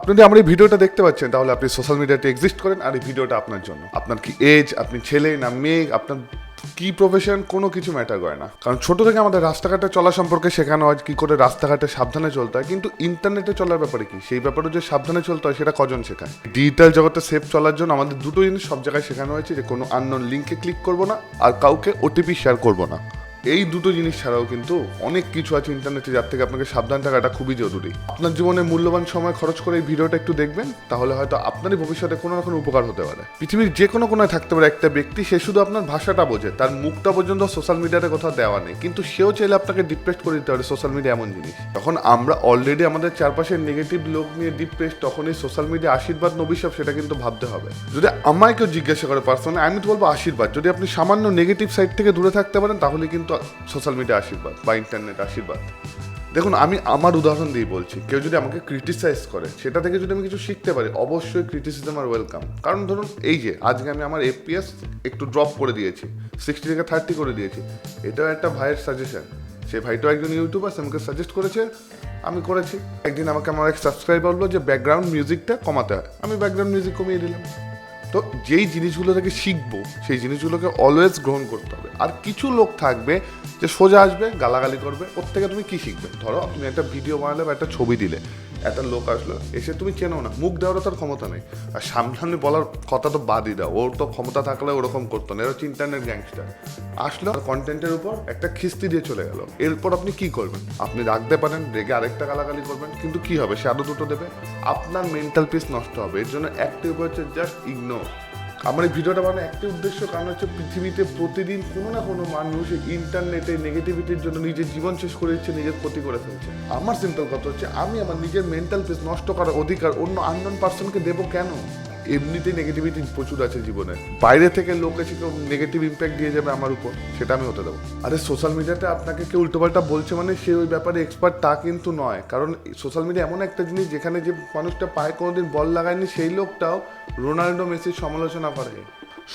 আপনি যদি আমার এই ভিডিওটা দেখতে পাচ্ছেন তাহলে আপনি সোশ্যাল মিডিয়াতে এক্সিস্ট করেন, আর এই ভিডিওটা আপনার জন্য। আপনার কি এজ, আপনি ছেলে না মেয়ে, আপনার কি প্রফেশন, কোনো কিছু ম্যাটার করে না। কারণ ছোট থেকে আমাদের রাস্তাঘাটে চলা সম্পর্কে শেখানো হয় কি করে রাস্তাঘাটে সাবধানে চলতে হয়, কিন্তু ইন্টারনেটে চলার ব্যাপারে কি, সেই ব্যাপারে যে সাবধানে চলতে হয় সেটা কজন শেখায়? ডিজিটাল জগতে সেফ চলার জন্য আমাদের দুটো জিনিস সব জায়গায় শেখানো হয়েছে, যে কোনো আননোন লিঙ্কে ক্লিক করবো না, আর কাউকে ওটিপি শেয়ার করবো না। এই দুটো জিনিস ছাড়াও কিন্তু অনেক কিছু আছে ইন্টারনেটে, যার থেকে আপনাকে সাবধান থাকাটা খুবই জরুরি। আপনার জীবনে মূল্যবান সময় খরচ করে এই ভিডিওটা একটু দেখবেন, তাহলে হয়তো আপনারই ভবিষ্যতে কোনো না কোনো উপকার হতে পারে। পৃথিবীর যে কোনো কোনায় থাকতে পারে একটা ব্যক্তি, সে শুধু আপনার ভাষাটা বোঝে, তার মুখটা পর্যন্ত সোশ্যাল মিডিয়াতে কোথাও দেওয়া নেই, কিন্তু সেও চাইলে আপনাকে ডিপ্রেস করে দিতে পারে। সোশ্যাল মিডিয়া এমন জিনিস, তখন আমরা অলরেডি আমাদের চারপাশে নেগেটিভ লোক নিয়ে ডিপ্রেস, তখনই সোশ্যাল মিডিয়া আশীর্বাদ না অভিশাপ সেটা কিন্তু ভাবতে হবে। যদি আমায় কেউ জিজ্ঞাসা করে পার্সোনালি, আমি তো বলবো আশীর্বাদ। যদি আপনি সামান্য নেগেটিভ সাইড থেকে দূরে থাকতে পারেন, তাহলে কিন্তু সোশ্যাল মিডিয়া আশীর্বাদ বা ইন্টারনেট আশীর্বাদ। দেখুন, আমি আমার উদাহরণ দিয়ে বলছি, কেউ যদি আমাকে ক্রিটিসাইজ করে, সেটা থেকে যদি আমি কিছু শিখতে পারি, অবশ্যই ক্রিটিসিজম আর ওয়েলকাম। কারণ ধরুন এই যে আজকে আমি আমার এফপিএস একটু ড্রপ করে দিয়েছি, 60 থেকে 30 করে দিয়েছি, এটাও একটা ভাইয়ের সাজেশন। সে ভাইটাও একজন ইউটিউবার, সে আমাকে সাজেস্ট করেছে, আমি করেছি। একদিন আমাকে আমার এক সাবস্ক্রাইবার বললো যে ব্যাকগ্রাউন্ড মিউজিকটা কমাতে হয়, আমি ব্যাকগ্রাউন্ড মিউজিক কমিয়ে দিলাম। তো যেই জিনিসগুলো থেকে শিখবো, সেই জিনিসগুলোকে অলওয়েজ গ্রহণ করতে হবে। আর কিছু লোক থাকবে যে সোজা আসবে, গালাগালি করবে, ওর থেকে তুমি কি শিখবে? ধরো তুমি একটা ভিডিও বানালে বা একটা ছবি দিলে, একটা লোক আসলো, এসে তুমি চেনো না, মুখ দেওয়ারও তার ক্ষমতা নেই, আর সামনে বলার কথা তো বাদই দাও, ওর তো ক্ষমতা থাকলে ওরকম করতো না। এরা হচ্ছে ইন্টারনেট গ্যাংস্টার। আসলো কন্টেন্টের উপর একটা খিস্তি দিয়ে চলে গেল, এরপর আপনি কি করবেন? আপনি রাখতে পারেন, রেগে আরেকটা গালাগালি করবেন, কিন্তু কি হবে? সে আরো দুটো দেবে, আপনার মেন্টাল পিস নষ্ট হবে। এর জন্য একটি উপায় হচ্ছে জাস্ট ইগনোর। আমার এই ভিডিওটা বানানোর একটি উদ্দেশ্য, কারণ হচ্ছে পৃথিবীতে প্রতিদিন কোনো না কোনো মানুষ ইন্টারনেটে নেগেটিভিটির জন্য নিজের জীবন শেষ করে দিচ্ছে, নিজের ক্ষতি করে ফেলছে। আমার সিম্পল কথা হচ্ছে, আমি আমার নিজের মেন্টাল পিস নষ্ট করার অধিকার অন্য আননোন পার্সনকে দেবো কেন? এমনিতেই নেগেটিভিটি প্রচুর আছে জীবনে, বাইরে থেকে লোক এসে কেউ নেগেটিভ ইম্প্যাক্ট দিয়ে যাবে আমার উপর, সেটা আমি হতে দেবো? আরে সোশ্যাল মিডিয়াতে আপনাকে কেউ উল্টোপাল্টা বলছে মানে সে ওই ব্যাপারে এক্সপার্ট তা কিন্তু নয়। কারণ সোশ্যাল মিডিয়া এমন একটা জিনিস, যেখানে যে মানুষটা পায়ে কোনোদিন বল লাগায়নি, সেই লোকটাও রোনাল্ডো মেসির সমালোচনা করে।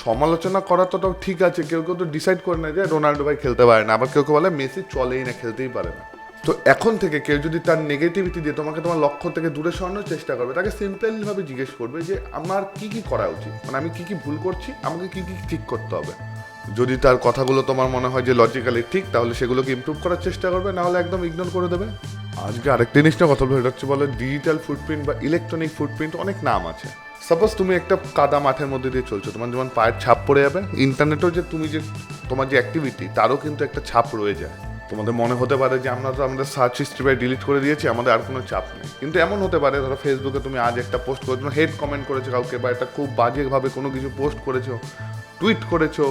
সমালোচনা করা তো ঠিক আছে, কেউ কেউ তো ডিসাইড করে না যে রোনাল্ডো ভাই খেলতে পারে না, আবার কেউ কেউ বলে মেসি চলেই না, খেলতেই পারে না। তো এখন থেকে কেউ যদি তার নেগেটিভিটি দিয়ে তোমাকে তোমার লক্ষ্য থেকে দূরে সরানোর চেষ্টা করবে, তাকে সিম্পলভাবে জিজ্ঞেস করবে যে আমার কি কি করা উচিত, মানে আমি কি কি ভুল করছি, আমাকে কি কি ঠিক করতে হবে। যদি তার কথাগুলো তোমার মনে হয় যে লজিক্যালি ঠিক, তাহলে সেগুলোকে ইমপ্রুভ করার চেষ্টা করবে, নাহলে একদম ইগনোর করে দেবে। আজকে আরেকটা জিনিস নিয়ে কথা বলবো, এটা হচ্ছে বলে ডিজিটাল ফুটপ্রিন্ট বা ইলেকট্রনিক ফুটপ্রিন্ট। অনেক নাম আছে। সাপোজ তুমি একটা কাদা মাঠের মধ্যে দিয়ে চলছো, তোমার যেমন পায়ের ছাপ পড়ে যাবে, ইন্টারনেটেও যে তুমি যে তোমার যে অ্যাক্টিভিটি, তারও কিন্তু একটা ছাপ রয়ে যায়। তোমাদের মনে হতে পারে যে আমরা তো আমাদের সার্চ হিস্ট্রি বাই ডিলিট করে দিয়েছি, আমাদের আর কোনো চাপ নেই, কিন্তু এমন হতে পারে ধরো ফেসবুকে তুমি আজ একটা পোস্ট করেছো, হেড কমেন্ট করেছো কাউকে, বা একটা খুব বাজেভাবে কোনো কিছু পোস্ট করেছো, টুইট করেছো,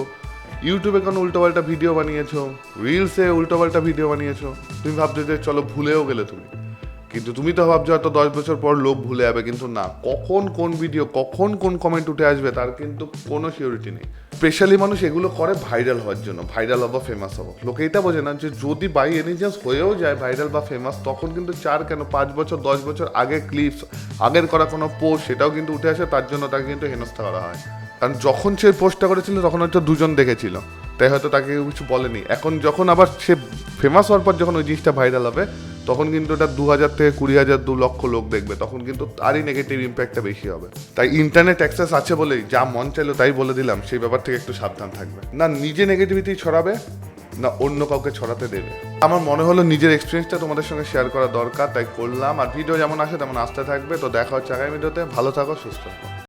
ইউটিউবে কোনো উল্টোপাল্টা ভিডিও বানিয়েছো, রিলসে উল্টোপাল্টা ভিডিও বানিয়েছো, তুমি ভাবছো যে চলো ভুলেও গেলে তুমি, কিন্তু তুমি তো ভাবছো হয়তো 10 বছর পর লোক ভুলে যাবে, কিন্তু না, কখন কোন ভিডিও, কখন কোন কমেন্ট উঠে আসবে তার কিন্তু কোনো সিওরিটি নেই। স্পেশালি মানুষ এগুলো করে ভাইরাল হওয়ার জন্য, ভাইরাল হবো, ফেমাস হবো। লোকে এটা বোঝে না যে যদি বাই এনি চান্স হয়েও যায় ভাইরাল বা ফেমাস, তখন কিন্তু 5 বছর 10 বছর আগে ক্লিপস, আগের করা কোনো পোস্ট, সেটাও কিন্তু উঠে আসে, তার জন্য তাকে কিন্তু হেনস্থা করা হয়। কারণ যখন সে পোস্টটা করেছিল তখন হয়তো 2 জন দেখেছিল, তাই হয়তো তাকে কিছু বলেনি। এখন যখন আবার সে ফেমাস হওয়ার পর যখন ওই জিনিসটা ভাইরাল হবে, তখন কিন্তু এটা 2000 থেকে 20,000 2 লক্ষ লোক দেখবে, তখন কিন্তু তারই নেগেটিভ ইম্প্যাক্টটা বেশি হবে। তাই ইন্টারনেট অ্যাক্সেস আছে বলেই যা মন চাইলো তাই বলে দিলাম, সেই ব্যাপার থেকে একটু সাবধান থাকবে। না নিজে নেগেটিভিটি ছড়াবে, না অন্য কাউকে ছড়াতে দেবে। আমার মনে হলো নিজের এক্সপিরিয়েন্সটা তোমাদের সঙ্গে শেয়ার করা দরকার, তাই করলাম। আর ভিডিও যেমন আসে তেমন আসতে থাকবে। তো দেখা হচ্ছে আগামী ভিডিওতে। ভালো থাকো, সুস্থ থাকো।